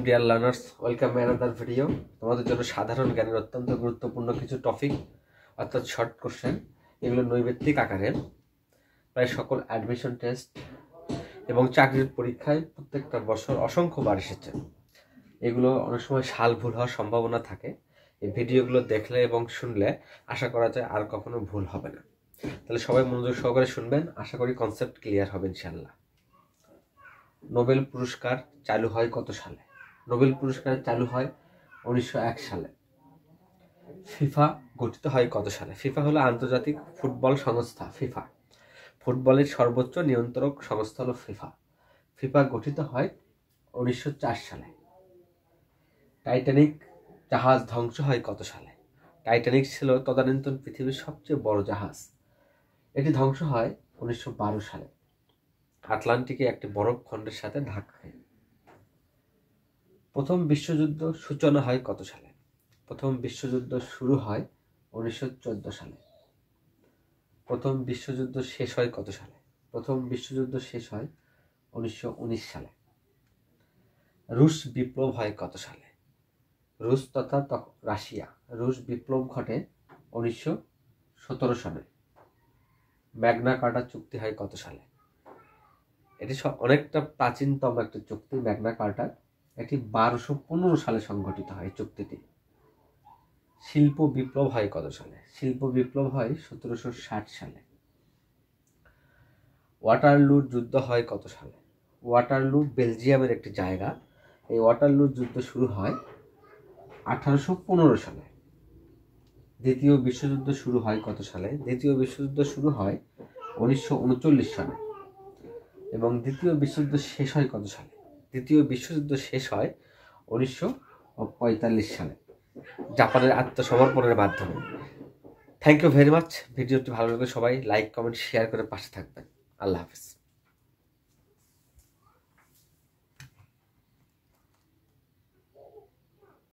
Dear learners, welcome my another video. তোমাদের জন্য সাধারণ জ্ঞানের অত্যন্ত গুরুত্বপূর্ণ কিছু টপিক অর্থাৎ শর্ট কোশ্চেন, এগুলো নৈবেত্তিক আকারের। প্রায় সকল অ্যাডমিশন টেস্ট এবং চাকরির পরীক্ষায় প্রত্যেকটা বছর অসংখ্যবার এসেছে। এগুলো অনেক সময় সাল ভুল হওয়ার সম্ভাবনা থাকে। এই ভিডিওগুলো দেখলে এবং শুনলে আশা করা যায় আর কখনো ভুল হবে না। তাহলে সবাই মনোযোগ সহকারে শুনবেন, আশা করি কনসেপ্ট ক্লিয়ার হবে ইনশাল্লাহ। নোবেল পুরস্কার চালু হয় কত সালে? নোবেল পুরস্কার চালু হয় 1901 সালে। ফিফা গঠিত হয় কত সালে? ফিফা হলো আন্তর্জাতিক ফুটবল সংস্থা। ফিফা ফুটবলের সর্বোচ্চ নিয়ন্ত্রক সংস্থা হলো ফিফা। ফিফা গঠিত হয় 1904 সালে। টাইটানিক জাহাজ ধ্বংস হয় কত সালে? টাইটানিক ছিল তদানীন্তন পৃথিবীর সবচেয়ে বড় জাহাজ। এটি ধ্বংস হয় 1912 সালে আটলান্টিকে একটি বরফ খণ্ডের সাথে ধাক্কায়। প্রথম বিশ্বযুদ্ধ সূচনা হয় কত সালে? প্রথম বিশ্বযুদ্ধ শুরু হয় 1914 সালে। প্রথম বিশ্বযুদ্ধ শেষ হয় কত সালে? প্রথম বিশ্বযুদ্ধ শেষ হয় 1919 সালে। রুশ বিপ্লব হয় কত সালে? রুশ তথা রাশিয়া রুশ বিপ্লব ঘটে 1917 সালে। ম্যাগনা কার্টা চুক্তি হয় কত সালে? এটি অনেকটা প্রাচীনতম একটা চুক্তি। ম্যাগনা কার্টা এটি 1215 সালে সংঘটিত হয় চুক্তিটি। শিল্প বিপ্লব হয় কত সালে? শিল্প বিপ্লব হয় 1760 সালে। ওয়াটারলুর যুদ্ধ হয় কত সালে? ওয়াটারলু বেলজিয়ামের একটি জায়গা। এই ওয়াটারলুর যুদ্ধ শুরু হয় 1815 সালে। দ্বিতীয় বিশ্বযুদ্ধ শুরু হয় কত সালে? দ্বিতীয় বিশ্বযুদ্ধ শুরু হয় 1939 সালে। এবং দ্বিতীয় বিশ্বযুদ্ধ শেষ হয় কত সালে? দ্বিতীয় বিশ্বযুদ্ধ শেষ হয় 1945 সালে জাপানের আত্মসমর্পণের মাধ্যমে। Thank you very much. ভিডিওটি ভালো লাগলে সবাই লাইক, কমেন্ট, শেয়ার করে পাশে থাকবেন। আল্লাহ হাফেজ।